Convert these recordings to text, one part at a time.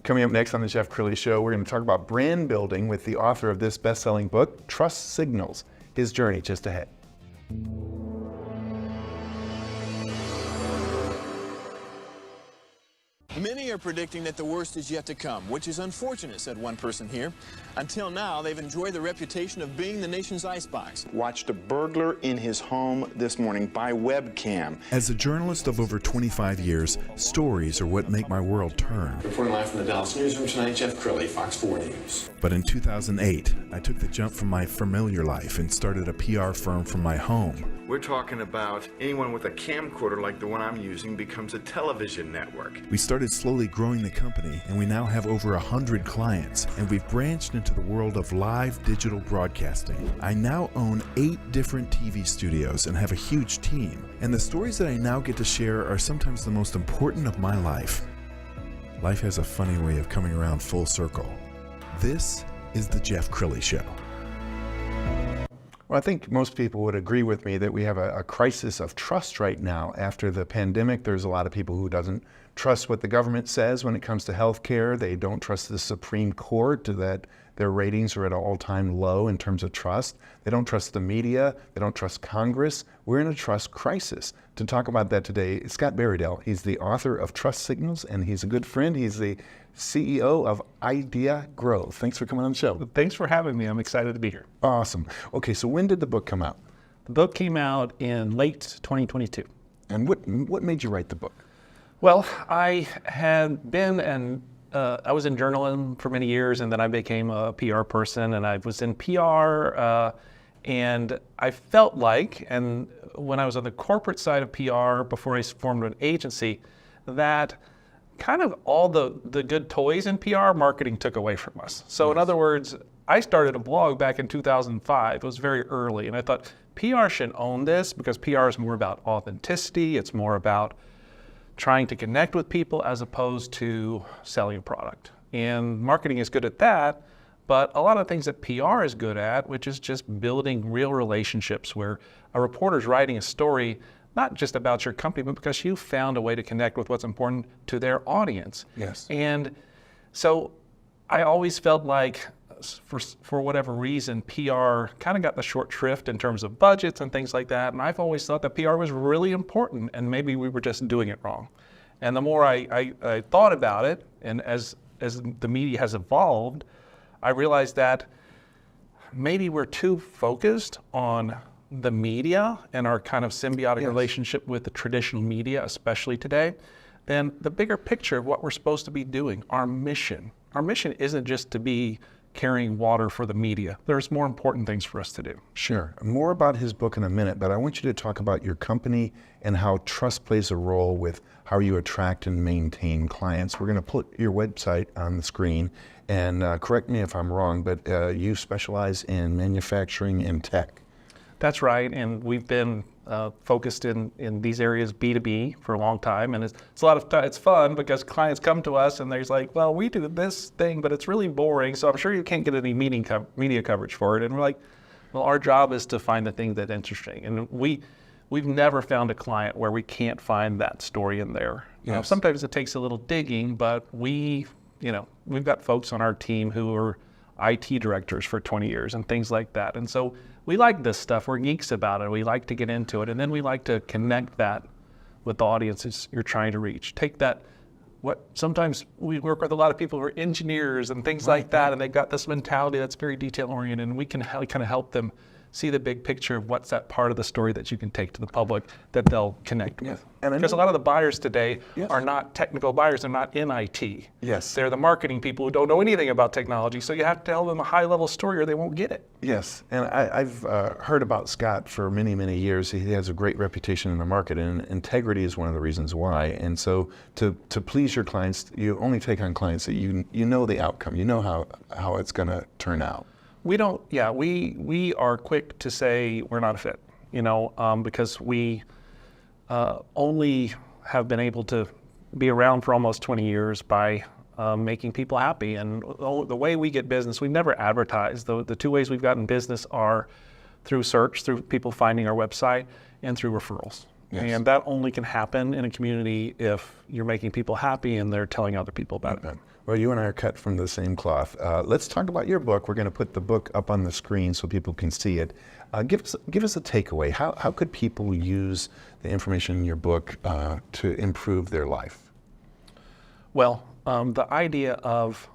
Coming up next on the Jeff Crilley Show, we're going to talk about brand building with the author of this best-selling book, Trust Signals. His journey just ahead. Many are predicting that the worst is yet to come, which is unfortunate, said one person here. Until now, they've enjoyed the reputation of being the nation's icebox. Watched a burglar in his home this morning by webcam. As a journalist of over 25 years, stories are what make my world turn. Reporting live from the Dallas newsroom tonight, Jeff Crilley, Fox 4 News. But in 2008, I took the jump from my familiar life and started a PR firm from my home. We're talking about anyone with a camcorder like the one I'm using becomes a television network. We started slowly growing the company, and we now have over 100 clients, and we've branched into the world of live digital broadcasting. I now own 8 different TV studios and have a huge team, and the stories that I now get to share are sometimes the most important of my life. Life has a funny way of coming around full circle. This is the Jeff Crilley Show. Well, I think most people would agree with me that we have a crisis of trust right now. After the pandemic, there's a lot of people who doesn't trust what the government says when it comes to health care. They don't trust the Supreme Court, that their ratings are at an all-time low in terms of trust. They don't trust the media. They don't trust Congress. We're in a trust crisis. To talk about that today, Scott Baradell. He's the author of Trust Signals, and he's a good friend. He's the CEO of Idea Growth. Thanks for coming on the show. Thanks for having me. I'm excited to be here. Awesome. Okay, so when did the book come out? The book came out in late 2022. And what made you write the book? Well, I had been I was in journalism for many years, and then I became a PR person, and I was in PR, and I felt like, and when I was on the corporate side of PR before I formed an agency, that kind of all the good toys in PR marketing took away from us. So in other words, I started a blog back in 2005. It was very early, and I thought PR should own this because PR is more about authenticity. It's more about trying to connect with people as opposed to selling a product. And marketing is good at that, but a lot of things that PR is good at, which is just building real relationships where a reporter's writing a story not just about your company, but because you found a way to connect with what's important to their audience. Yes. And so I always felt like, for whatever reason, PR kind of got the short shrift in terms of budgets and things like that. And I've always thought that PR was really important, and maybe we were just doing it wrong. And the more I thought about it, and as the media has evolved, I realized that maybe we're too focused on the media and our kind of symbiotic relationship with the traditional media, especially today, then the bigger picture of what we're supposed to be doing, our mission. Our mission isn't just to be carrying water for the media. There's more important things for us to do. Sure. More about his book in a minute, but I want you to talk about your company and how trust plays a role with how you attract and maintain clients. We're going to put your website on the screen, and correct me if I'm wrong, but you specialize in manufacturing and tech. That's right, and we've been focused in these areas B2B for a long time, and it's a lot of it's fun because clients come to us and they're like, well, we do this thing, but it's really boring, so I'm sure you can't get any media coverage for it. And we're like, well, our job is to find the thing that's interesting, and we've never found a client where we can't find that story in there. Yes. Sometimes it takes a little digging, but we've got folks on our team who are IT directors for 20 years and things like that. And so we like this stuff. We're geeks about it. We like to get into it. And then we like to connect that with the audiences you're trying to reach. Take that, sometimes we work with a lot of people who are engineers and things like that, and they've got this mentality that's very detail oriented, and we can kind of help them see the big picture of what's that part of the story that you can take to the public that they'll connect with. Because a lot of the buyers today are not technical buyers, they're not in IT. Yes. They're the marketing people who don't know anything about technology, so you have to tell them a high-level story or they won't get it. Yes, and I've heard about Scott for many, many years. He has a great reputation in the market, and integrity is one of the reasons why. And so to please your clients, you only take on clients that you know the outcome, you know how it's going to turn out. We are quick to say we're not a fit, because we only have been able to be around for almost 20 years by making people happy. And the way we get business, we've never advertised. The two ways we've gotten business are through search, through people finding our website, and through referrals. And that only can happen in a community if you're making people happy and they're telling other people about it. Well, you and I are cut from the same cloth. Let's talk about your book. We're going to put the book up on the screen so people can see it. Give us a takeaway. How could people use the information in your book to improve their life? Well, the idea of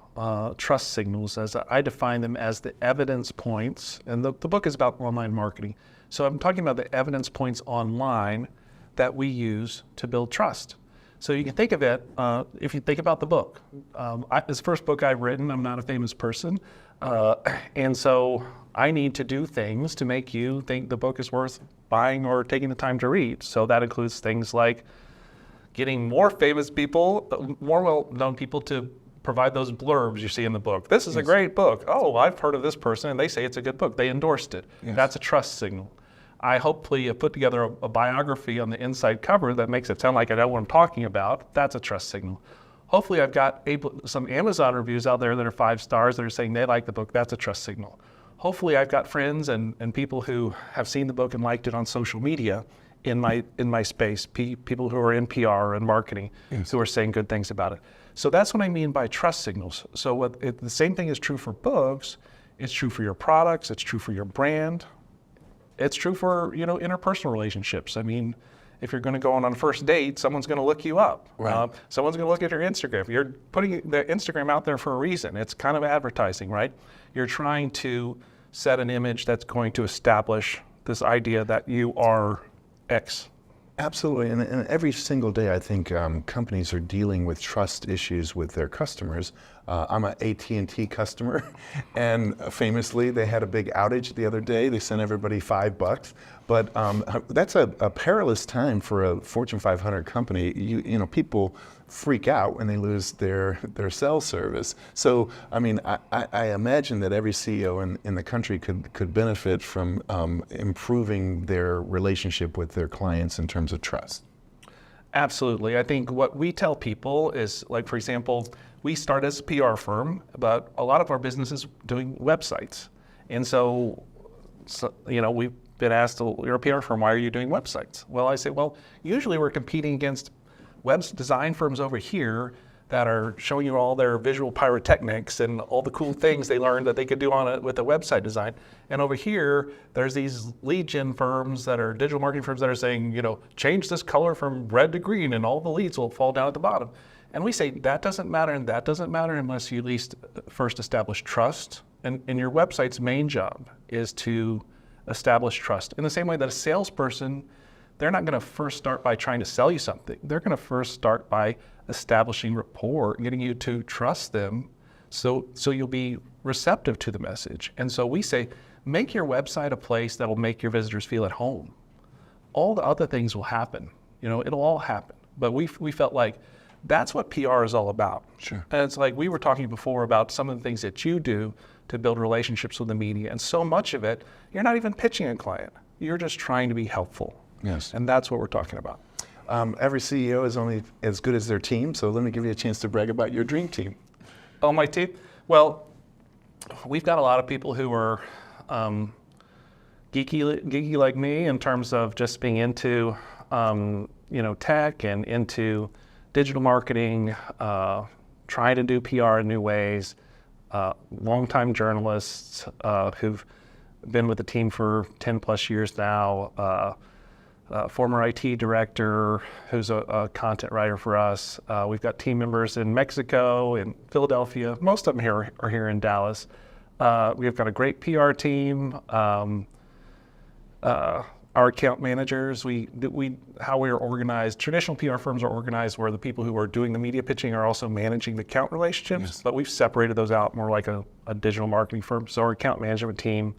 trust signals, as I define them as the evidence points, and the book is about online marketing. So I'm talking about the evidence points online that we use to build trust. So you can think of it, if you think about the book. It's the first book I've written. I'm not a famous person. And so I need to do things to make you think the book is worth buying or taking the time to read. So that includes things like getting more famous people, more well-known people to provide those blurbs you see in the book. This is a great book. Oh, I've heard of this person and they say it's a good book. They endorsed it. That's a trust signal. I hopefully have put together a biography on the inside cover that makes it sound like I know what I'm talking about. That's a trust signal. Hopefully I've got some Amazon reviews out there that are 5 stars that are saying they like the book. That's a trust signal. Hopefully I've got friends and people who have seen the book and liked it on social media in my space, people who are in PR and marketing who are saying good things about it. So that's what I mean by trust signals. So the same thing is true for books. It's true for your products. It's true for your brand. It's true for, interpersonal relationships. I mean, if you're going to go on a first date, someone's going to look you up. Right. Someone's going to look at your Instagram. You're putting the Instagram out there for a reason. It's kind of advertising, right? You're trying to set an image that's going to establish this idea that you are X. Absolutely, and every single day I think companies are dealing with trust issues with their customers. I'm an AT&T customer, and famously they had a big outage the other day. They sent everybody $5, but that's a perilous time for a Fortune 500 company. People freak out when they lose their cell service. So, I mean, I imagine that every CEO in the country could benefit from improving their relationship with their clients in terms of trust. Absolutely. I think what we tell people is, like, for example, we start as a PR firm, but a lot of our business is doing websites. And so we've been asked, you're a PR firm, why are you doing websites? Well, I say, well, usually we're competing against web design firms over here that are showing you all their visual pyrotechnics and all the cool things they learned that they could do with a website design. And over here, there's these lead gen firms that are digital marketing firms that are saying, change this color from red to green and all the leads will fall down at the bottom. And we say that doesn't matter and that doesn't matter unless you at least first establish trust. And your website's main job is to establish trust. In the same way that a salesperson, they're not going to first start by trying to sell you something. They're going to first start by establishing rapport, getting you to trust them so you'll be receptive to the message. And so we say, make your website a place that will make your visitors feel at home. All the other things will happen. It'll all happen. But we felt like that's what PR is all about. Sure. And it's like we were talking before about some of the things that you do to build relationships with the media. And so much of it, you're not even pitching a client. You're just trying to be helpful. Yes. And that's what we're talking about. Every CEO is only as good as their team, so let me give you a chance to brag about your dream team. Oh, my team? Well, we've got a lot of people who are geeky like me in terms of just being into tech and into digital marketing, trying to do PR in new ways, longtime journalists who've been with the team for 10 plus years now, former IT director who's a content writer for us. We've got team members in Mexico, in Philadelphia. Most of them are here in Dallas. We've got a great PR team. Our account managers, how we are organized. Traditional PR firms are organized where the people who are doing the media pitching are also managing the account relationships, but we've separated those out more like a digital marketing firm. So our account management team,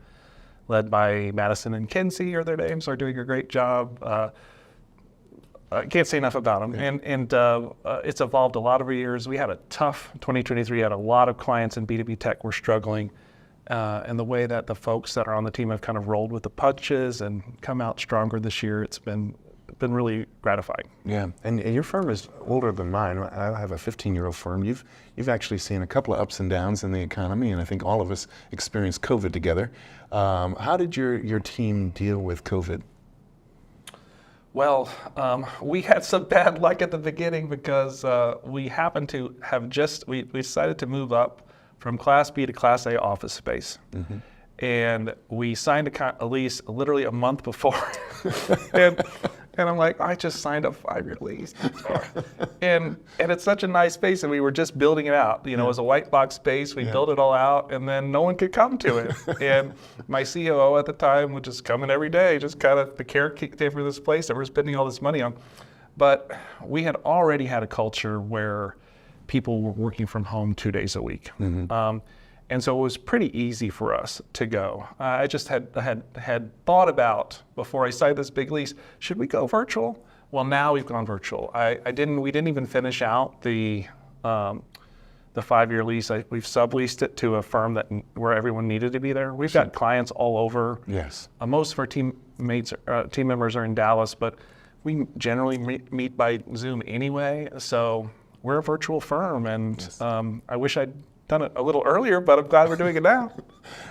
led by Madison and Kinsey are their names, are doing a great job. I can't say enough about them. Yeah. And it's evolved a lot over years. We had a tough 2023, had a lot of clients in B2B tech were struggling. And the way that the folks that are on the team have kind of rolled with the punches and come out stronger this year, it's been really gratifying. Yeah, and your firm is older than mine. I have a 15-year-old firm. You've actually seen a couple of ups and downs in the economy, and I think all of us experienced COVID together. How did your team deal with COVID? Well, we had some bad luck at the beginning because we happened to have we decided to move up from Class B to Class A office space. And we signed a lease literally a month before. and I'm like, I just signed a 5-year lease. and it's such a nice space, and we were just building it out. You know, it was a white box space. We built it all out, and then no one could come to it. And my COO at the time would just come in every day, just kind of the caretaker for this place that we're spending all this money on. But we had already had a culture where people were working from home 2 days a week. And so it was pretty easy for us to go. I just had thought about, before I signed this big lease, should we go virtual? Well, now we've gone virtual. We didn't even finish out the 5-year lease. We've subleased it to a firm where everyone needed to be there. We've got clients all over. Yes. Most of our team members are in Dallas, but we generally meet by Zoom anyway. So we're a virtual firm, and I wish I'd done it a little earlier, but I'm glad we're doing it now.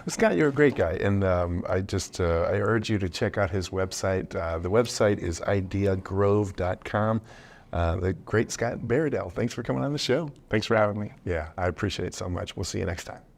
Scott, you're a great guy, and I urge you to check out his website. The website is ideagrove.com. The great Scott Baradell, thanks for coming on the show. Thanks for having me. Yeah, I appreciate it so much. We'll see you next time.